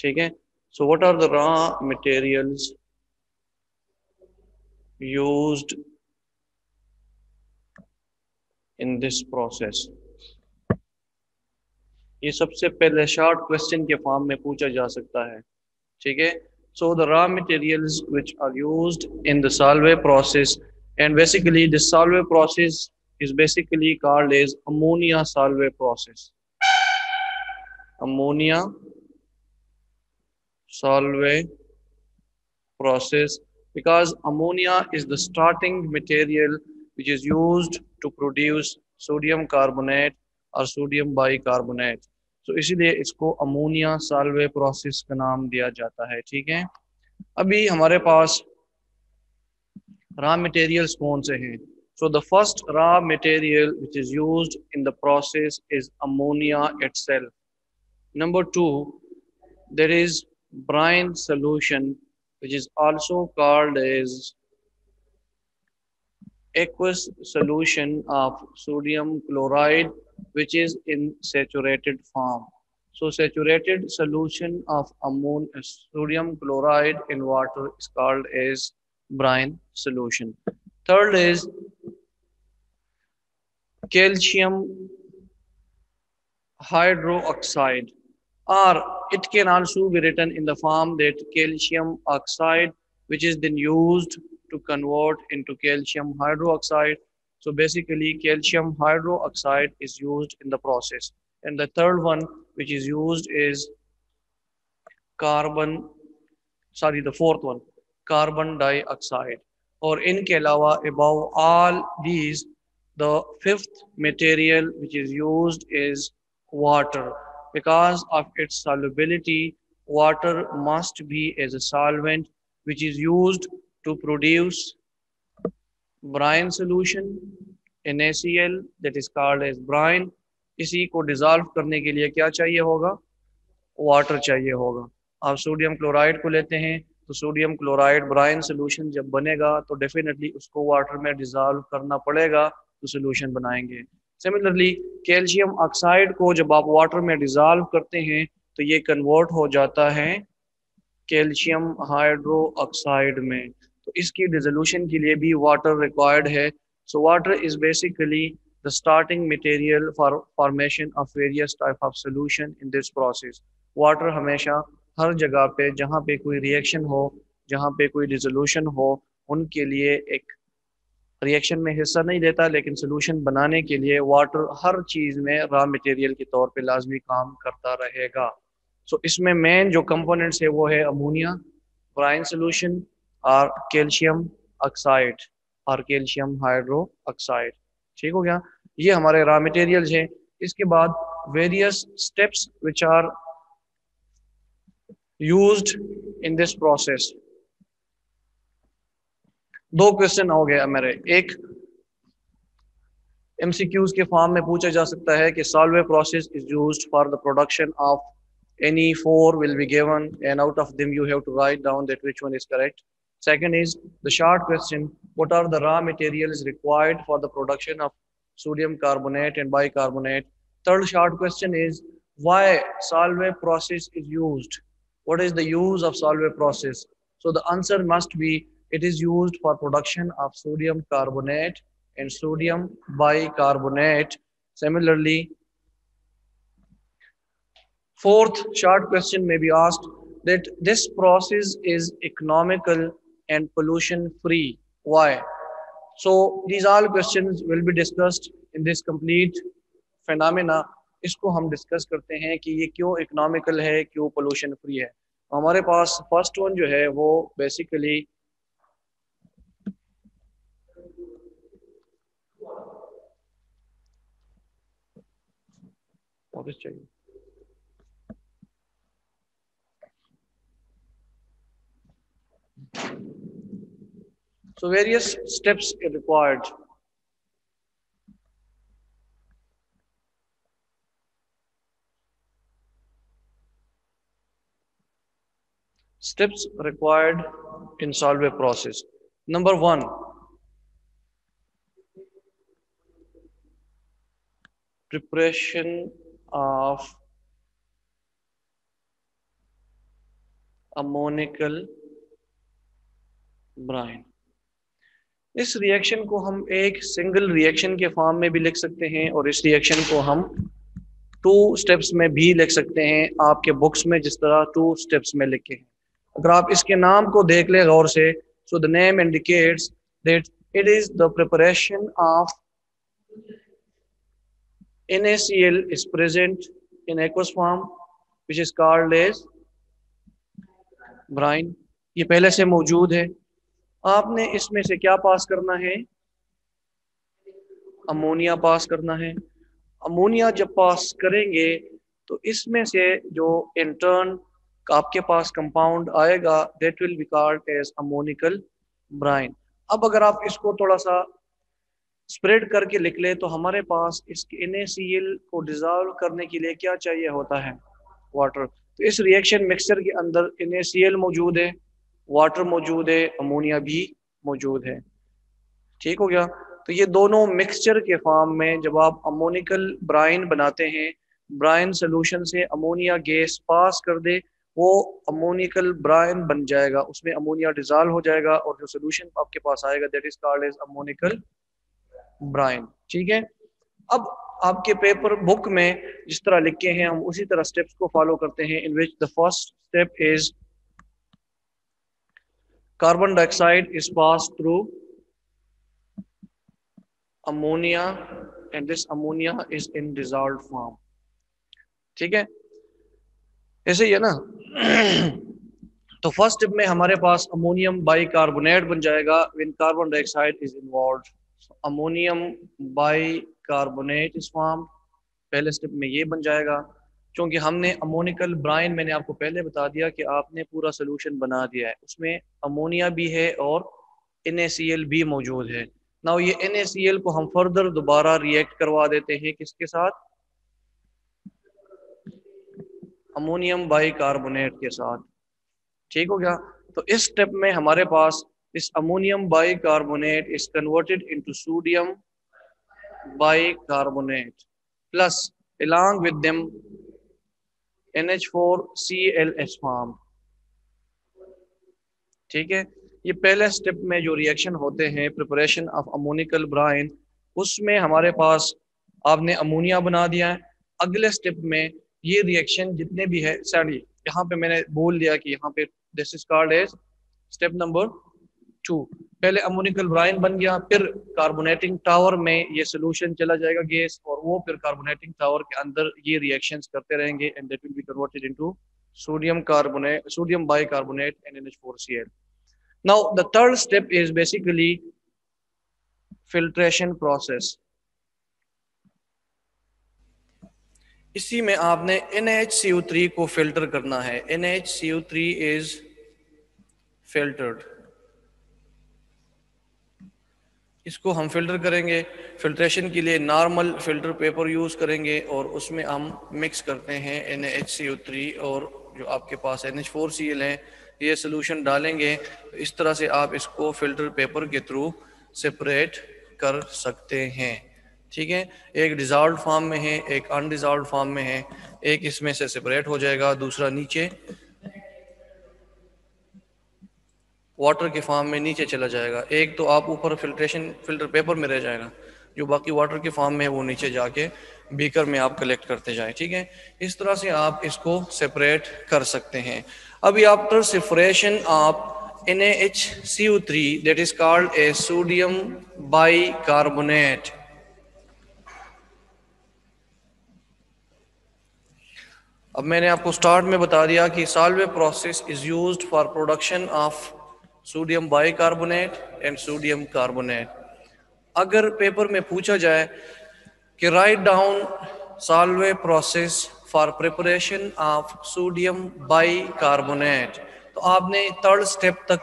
ठीक है। So what are the raw materials used in this process. ये सबसे पहले शॉर्ट क्वेश्चन के फॉर्म में पूछा जा सकता है। ठीक है। So the raw materials which are used in the Solvay process, and basically this Solvay process is basically called as ammonia solvay process. Ammonia solvay process, because ammonia is the starting material which is used to produce sodium carbonate और sodium bicarbonate. तो इसीलिए इसको ammonia Solvay process का नाम दिया जाता है। ठीक है। अभी हमारे पास रॉ मटेरियल्स कौन से हैं? So the first raw material which is used in the process is ammonia itself. Number two, there is brine solution which is also called as aqueous solution of sodium chloride which is in saturated form. So saturated solution of sodium chloride in water is called as brine solution. Third is calcium hydroxide, or it can also be written in the form that calcium oxide, which is then used to convert into calcium hydroxide. So basically calcium hydroxide is used in the process. And the third one which is used is carbon, sorry, the fourth one, carbon dioxide. और इनके अलावा above all these, the fifth material which is used is water. Because of its solubility, water must be as a solvent which is used to produce brine solution, NaCl, that is called as brine. इसी को dissolve करने के लिए क्या चाहिए होगा? Water चाहिए होगा। आप सोडियम क्लोराइड को लेते हैं तो सोडियम क्लोराइड ब्राइन सोल्यूशन जब बनेगा तो डेफिनेटली उसको वाटर में डिजॉल्व करना पड़ेगा, तो सोल्यूशन बनाएंगे। सिमिलरली कैल्शियम ऑक्साइड को जब आप वाटर में डिजॉल्व करते हैं तो ये कन्वर्ट हो जाता है कैल्शियम हाइड्रो ऑक्साइड में। तो इसकी डिसोल्यूशन के लिए भी वाटर रिक्वायर्ड है। So water is basically the starting material for formation of various type of solution in this process. Water हमेशा हर जगह पे जहाँ पे कोई रिएक्शन हो, जहाँ पे कोई डिसोल्यूशन हो, उनके लिए एक रिएक्शन में हिस्सा नहीं लेता, लेकिन सोल्यूशन बनाने के लिए वाटर हर चीज़ में रॉ मटेरियल के तौर पे लाजमी काम करता रहेगा। सो इसमें मेन जो कंपोनेंट्स है वो है अमोनिया, ब्राइन सोल्यूशन और कैल्शियम ऑक्साइड और कैल्शियम हाइड्रो ऑक्साइड। ठीक हो गया। ये हमारे रॉ मटेरियल्स हैं। इसके बाद various steps which are used in this process. दो क्वेश्चन हो गया मेरे। एक एमसीक्यूज के फॉर्म में पूछा जा सकता है कि Solvay process is used for the production of any four will be given, and out of them you have to write down that which one is correct. Second is the short question, what are the raw materials required for the production of sodium carbonate and bicarbonate. Third short question is why solve process is used. What is the use of solve process? So the answer must be it is used for production of sodium carbonate and sodium bicarbonate. Similarly, fourth short question may be asked that this process is economical and pollution free. Why? So these all questions will be discussed in this complete phenomena. इसको हम discuss करते हैं कि ये क्यों economical है, क्यों pollution free है। हमारे पास फर्स्ट वन जो है वो बेसिकली वापस चाहिए। So various steps are required. Steps required in solve process. Number one, preparation of ammoniacal brine. इस रिएक्शन को हम एक सिंगल रिएक्शन के फॉर्म में भी लिख सकते हैं और इस रिएक्शन को हम 2 स्टेप्स में भी लिख सकते हैं, आपके बुक्स में जिस तरह 2 स्टेप्स में लिखे हैं। अगर आप इसके नाम को देख ले गौर से, so the name indicates that it is the preparation of NaCl is present in aqueous form which is called as brine। ये पहले से मौजूद है। आपने इसमें से क्या पास करना है? अमोनिया पास करना है। अमोनिया जब पास करेंगे तो इसमें से जो इंटर्न आपके पास कंपाउंड आएगा that will be called as ammoniacal brine. अब अगर आप इसको थोड़ा सा स्प्रेड करके लिख ले तो हमारे पास इसके NaCl को डिजॉल्व करने के लिए क्या चाहिए होता है? वाटर। तो इस रिएक्शन मिक्सचर के अंदर NaCl मौजूद है, वाटर मौजूद है, अमोनिया भी मौजूद है। ठीक हो गया। तो ये दोनों मिक्सचर के फॉर्म में जब आप अमोनिकल ब्राइन बनाते हैं, ब्राइन सोल्यूशन से अमोनिया गैस पास कर दे, वो अमोनिकल ब्राइन बन जाएगा, उसमें अमोनिया डिजॉल्व हो जाएगा और जो सोल्यूशन आपके पास आएगा that is called as ammoniacal brine. ठीक है। अब आपके पेपर बुक में जिस तरह लिखे हैं हम उसी तरह स्टेप्स को फॉलो करते हैं, in which the first step is carbon dioxide is pass through ammonia and this ammonia is in dissolved form. ठीक है, ऐसे ही है ना। तो फर्स्ट स्टेप में हमारे पास अमोनियम बाइकार्बोनेट बन जाएगा when carbon dioxide is involved. Ammonium bicarbonate इस फॉर्म, पहले स्टेप में ये बन जाएगा। क्योंकि हमने अमोनिकल ब्राइन, मैंने आपको पहले बता दिया कि आपने पूरा सोल्यूशन बना दिया है, उसमें अमोनिया भी है और NaCl भी मौजूद है। नाउ ये NaCl को हम फर्दर दोबारा रिएक्ट करवा देते हैं किसके साथ? अमोनियम बाइकार्बोनेट के साथ। ठीक हो गया। तो इस स्टेप में हमारे पास इस ammonium bicarbonate is converted into sodium bicarbonate plus along with them NH4Cl form. ठीक है, ये पहले स्टेप में जो रिएक्शन होते हैं प्रिपरेशन ऑफ अमोनिकल ब्राइन, उसमें हमारे पास आपने अमोनिया बना दिया है। अगले स्टेप में ये रिएक्शन जितने भी है, सॉरी यहाँ पे मैंने बोल दिया कि यहाँ पे this is called as step number 2। पहले अमोनिकल ब्राइन बन गया, फिर कार्बोनेटिंग टावर में ये सोल्यूशन चला जाएगा गैस, और वो फिर कार्बोनेटिंग टावर के अंदर ये रिएक्शंस करते रहेंगे and that will be converted into sodium carbonate, sodium bicarbonate and NH4Cl। Now the third step is basically filtration process। इसी में आपने NaHCO3 को फिल्टर करना है। NaHCO3 is filtered। इसको हम फिल्टर करेंगे। फिल्ट्रेशन के लिए नॉर्मल फिल्टर पेपर यूज करेंगे और उसमें हम मिक्स करते हैं NaHCO3 और जो आपके पास NH4Cl है, ये सोल्यूशन डालेंगे। इस तरह से आप इसको फिल्टर पेपर के थ्रू सेपरेट कर सकते हैं। ठीक है, एक डिसॉल्व्ड फॉर्म में है, एक अनडिसॉल्व्ड फॉर्म में है, एक इसमें से सेपरेट हो जाएगा, दूसरा नीचे वाटर के फॉर्म में नीचे चला जाएगा। एक तो आप ऊपर फिल्टर पेपर में रह जाएगा, जो बाकी वाटर के फॉर्म में है वो नीचे जाके बीकर में आप कलेक्ट करते जाएं। ठीक है, इस तरह से आप इसको सेपरेट कर सकते हैं। अभी after separation of NaHCO3 that is called a sodium bicarbonate। अब मैंने आपको स्टार्ट में बता दिया कि Solvay process is used for production of sodium bicarbonate and sodium carbonate. अगर पेपर में पूछा जाए कि write down Solvay process for preparation of sodium bicarbonate, तो आपने थर्ड स्टेप तक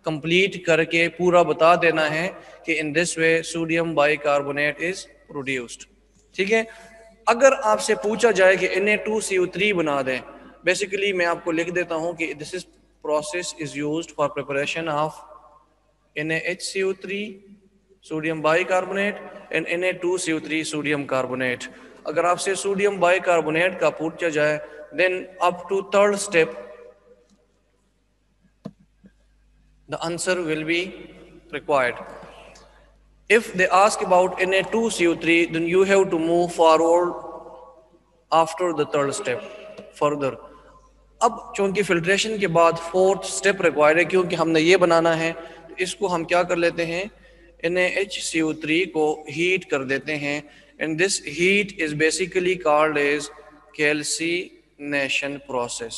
कंप्लीट करके पूरा बता देना है कि in this way sodium bicarbonate is produced. ठीक है, अगर आपसे पूछा जाए कि Na2CO3 बना दें, बेसिकली मैं आपको लिख देता हूं कि this is process is used for preparation of NaHCO3 sodium bicarbonate and Na2CO3 sodium carbonate। अगर आपसे सोडियम बाइकार्बोनेट का पूछा जाए then up to third step The answer will be required. If they ask about Na2CO3, then you have to move forward after the third step further. अब चूंकि filtration के बाद fourth step required है, क्योंकि हमने ये बनाना है, तो इसको हम क्या कर लेते हैं, NaHCO3 को हीट कर देते हैं, and this heat is basically called as calcination process.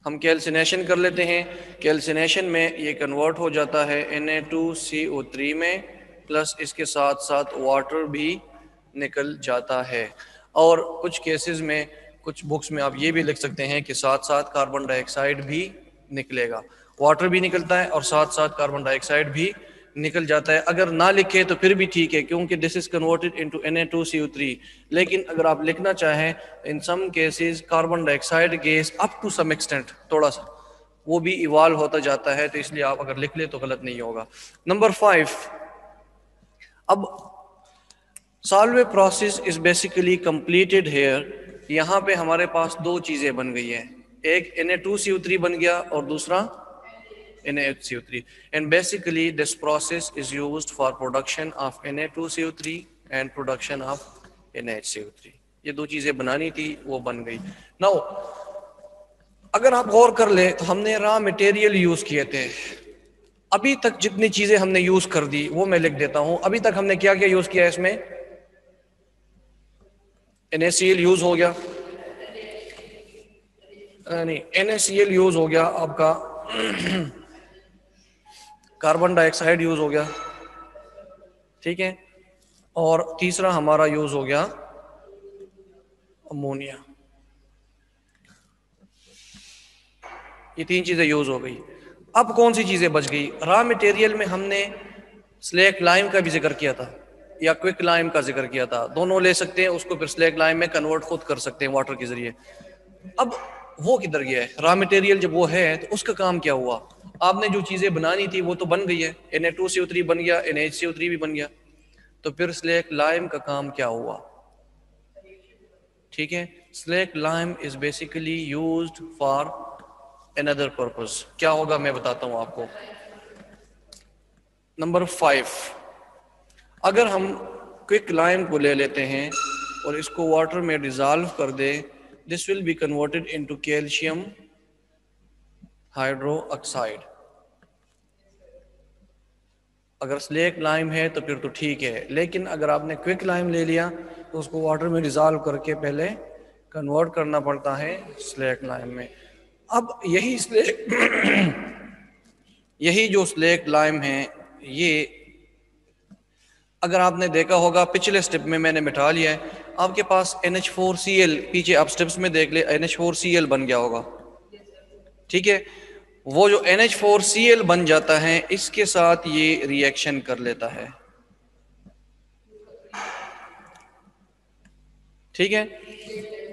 हम कैल्सिनेशन कर लेते हैं. कैल्सिनेशन में ये कन्वर्ट हो जाता है Na2CO3 में, प्लस इसके साथ साथ वाटर भी निकल जाता है. और कुछ केसेस में, कुछ बुक्स में आप ये भी लिख सकते हैं कि साथ साथ कार्बन डाइऑक्साइड भी निकलेगा. वाटर भी निकलता है और साथ साथ कार्बन डाइऑक्साइड भी निकल जाता है. अगर ना लिखे तो फिर भी ठीक है, क्योंकि this is converted into Na2CO3. लेकिन अगर आप लिखना चाहें, in some cases carbon dioxide gas up to some extent थोड़ा सा वो भी इवॉल्व होता जाता है, तो इसलिए आप अगर लिख ले तो गलत नहीं होगा. नंबर 5. अब Solvay process is basically completed here. यहाँ पे हमारे पास दो चीजें बन गई हैं, एक Na2CO3 बन गया और दूसरा NaHCO3. And basically this process is used for production of Na2CO3 and production of NaHCO3. ये दो चीजें बनानी थी, वो बन गई. Now अगर आप गौर कर ले तो हमने रॉ मटेरियल यूज किए थे. अभी तक जितनी चीजें हमने यूज कर दी वो मैं लिख देता हूं. अभी तक हमने क्या क्या यूज किया है इसमें? NaCl यूज हो गया, नहीं NaCl यूज हो गया आपका, कार्बन डाइऑक्साइड यूज हो गया, ठीक है, और तीसरा हमारा यूज हो गया अमोनिया. ये तीन चीजें यूज हो गई. अब कौन सी चीजें बच गई? रॉ मटेरियल में हमने स्लेक लाइम का भी जिक्र किया था या क्विक लाइम का जिक्र किया था, दोनों ले सकते हैं, उसको फिर स्लेक लाइम में कन्वर्ट खुद कर सकते हैं वाटर के जरिए. अब वो किधर गया है? रॉ मटेरियल जब वो है तो उसका काम क्या हुआ? आपने जो चीजें बनानी थी वो तो बन गई है, Na2CO3 बन गया, NaHCO3 भी बन गया, तो फिर स्लेक लाइम का काम क्या हुआ? ठीक है, slack lime is basically used for another purpose. क्या होगा मैं बताता हूं आपको. नंबर 5. अगर हम क्विक लाइम को ले लेते हैं और इसको वाटर में डिजॉल्व कर दे, this will be converted into calcium hydroxide. अगर स्लेक लाइम है तो फिर तो ठीक है, लेकिन अगर आपने क्विक लाइम ले लिया तो उसको वाटर में डिजॉल्व करके पहले कन्वर्ट करना पड़ता है स्लेक लाइम में. अब यही स्लेक यही जो स्लेक लाइम है, ये अगर आपने देखा होगा पिछले स्टेप में मैंने मिटा लिया है. आपके पास NH4Cl, पीछे आप स्टेप्स में देख ले, NH4Cl बन गया होगा, ठीक है. वो जो NH4Cl बन जाता है, इसके साथ ये रिएक्शन कर लेता है, ठीक है,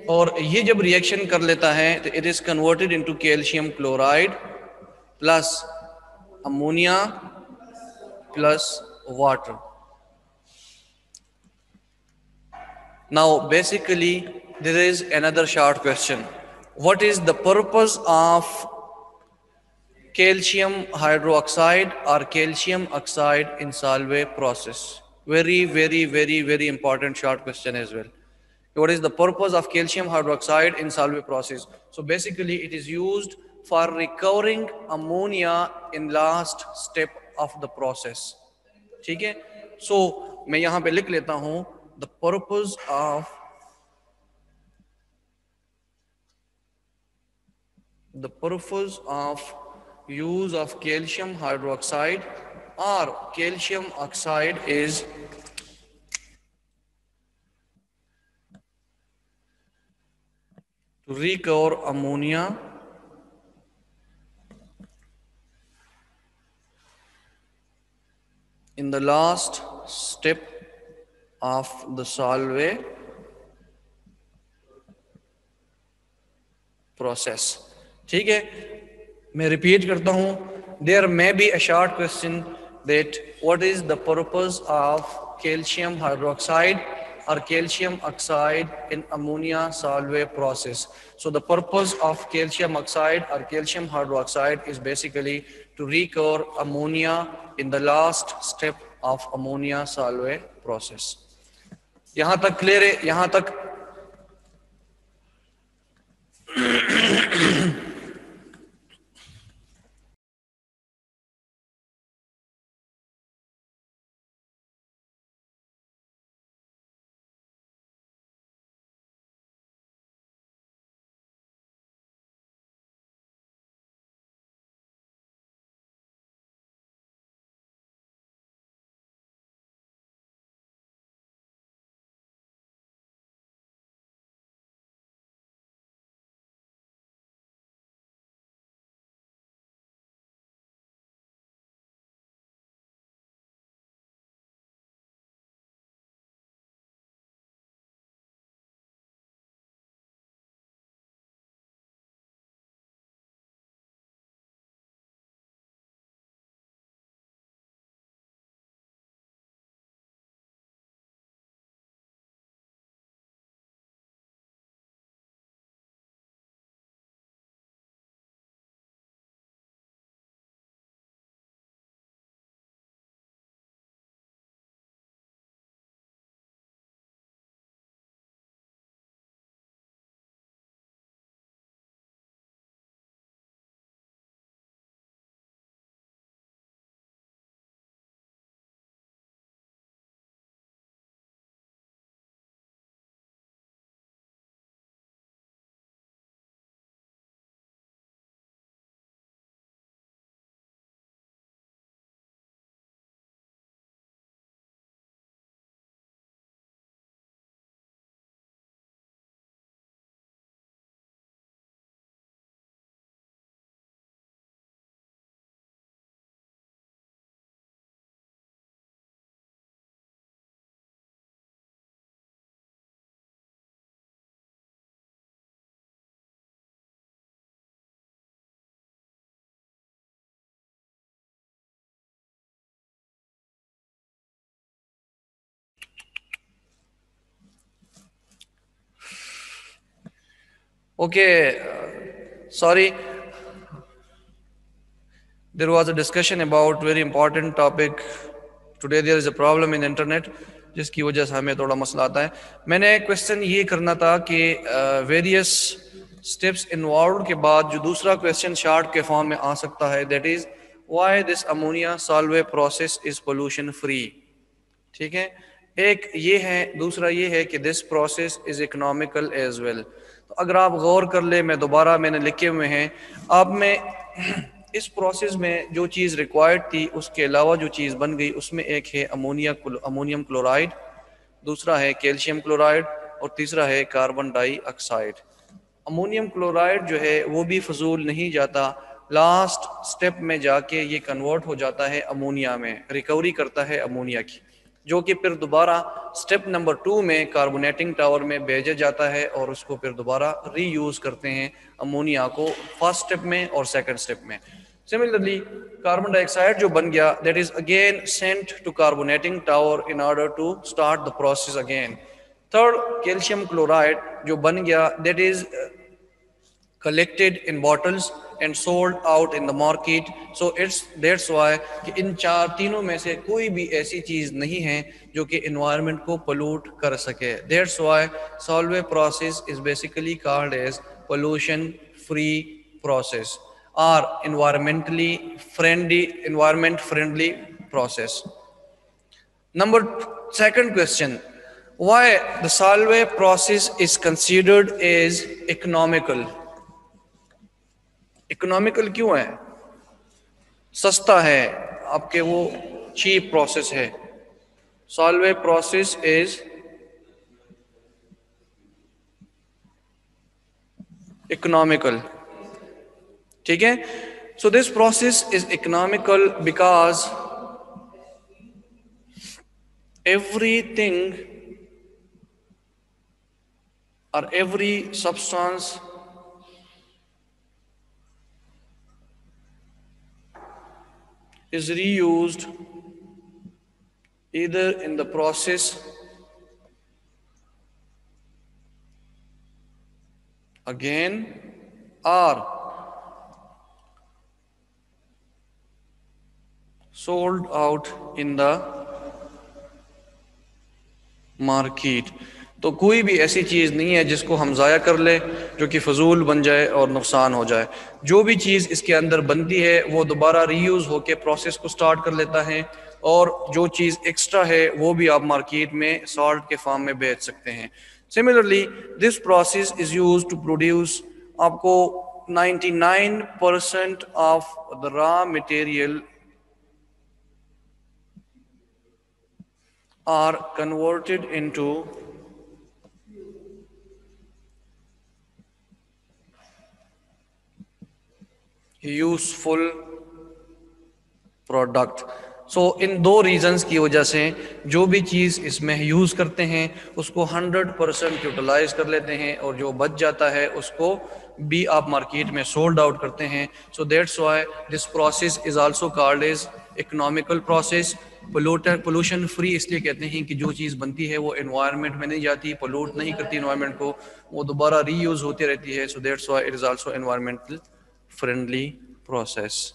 और ये जब रिएक्शन कर लेता है तो it is converted into calcium chloride plus ammonia plus water. Now basically there is another short question. What is the purpose of calcium hydroxide or calcium oxide in Solvay process? Very important short question as well. What is the purpose of calcium hydroxide in Solvay process? So basically it is used for recovering ammonia in last step of the process. ठीक है, so मैं यहाँ पे लिख लेता हूँ, the purpose of use of calcium hydroxide or calcium oxide is to recover ammonia in the last step of the Solvay process. ठीक है, मैं रिपीट करता हूं. There may be a short question that what is the purpose of calcium hydroxide or calcium oxide in ammonia solvay process. So the purpose of calcium oxide or calcium hydroxide is basically to recover ammonia in the last step of ammonia solvay process. यहाँ तक clear है? यहाँ तक okay, sorry, there was a discussion about very important topic. Today there is a problem in internet जिसकी वजह से हमें थोड़ा मसला आता है. मैंने क्वेश्चन ये करना था कि वेरियस स्टेप्स इन्वॉल्व के बाद जो दूसरा क्वेश्चन शार्ट के फॉर्म में आ सकता है, that is why this ammonia Solvay process is pollution free. ठीक है, एक ये है, दूसरा ये है कि this process is economical as well. तो अगर आप गौर कर ले, मैं दोबारा मैंने लिखे हुए हैं, अब मैं इस प्रोसेस में जो चीज़ रिक्वायर्ड थी उसके अलावा जो चीज़ बन गई उसमें एक है अमोनियम क्लोराइड, दूसरा है कैल्शियम क्लोराइड और तीसरा है कार्बन डाइऑक्साइड. अमोनियम क्लोराइड जो है वो भी फजूल नहीं जाता, लास्ट स्टेप में जाके ये कन्वर्ट हो जाता है अमोनिया में, रिकवरी करता है अमोनिया की, जो कि फिर दोबारा स्टेप नंबर 2 में कार्बोनेटिंग टावर में भेजा जाता है और उसको फिर दोबारा रीयूज़ करते हैं अमोनिया को फर्स्ट स्टेप में और सेकंड स्टेप में. सिमिलरली कार्बन डाइऑक्साइड जो बन गया, that is again sent to carbonating tower in order to start the process again. Third, calcium chloride जो बन गया, that is collected in bottles and sold out in the market. So that's why कि इन चार तीनों में से कोई भी ऐसी चीज़ नहीं है जो कि environment को pollute कर सके. That's why Solvay process is basically called as pollution free process or environment friendly process. Second question, why the Solvay process is considered as economical? Economical क्यों है? सस्ता है, आपके वो चीप प्रोसेस है. Solvay process is economical. ठीक है, so this process is economical because everything और every substance is reused either in the process again are sold out in the market. तो कोई भी ऐसी चीज़ नहीं है जिसको हम ज़ाया कर ले जो कि फजूल बन जाए और नुकसान हो जाए। जो भी चीज़ इसके अंदर बनती है वो दोबारा रीयूज़ होके प्रोसेस को स्टार्ट कर लेता है, और जो चीज़ एक्स्ट्रा है वो भी आप मार्केट में सॉल्ट के फॉर्म में बेच सकते हैं। Similarly this process is use to produce, आपको 99% of the raw material are converted into useful product. So in दो रीजंस की वजह से जो भी चीज़ इसमें यूज़ करते हैं उसको 100% यूटिलाइज कर लेते हैं, और जो बच जाता है उसको भी आप मार्केट में सोल्ड आउट करते हैं। So that's why this process is also called as economical process. Pollution free इसलिए कहते हैं कि जो चीज़ बनती है वो एनवायरनमेंट में नहीं जाती, पोल्यूट नहीं करती एनवायरनमेंट को, वो दोबारा रीयूज़ होती रहती है। सो that's why it is also environmental friendly process.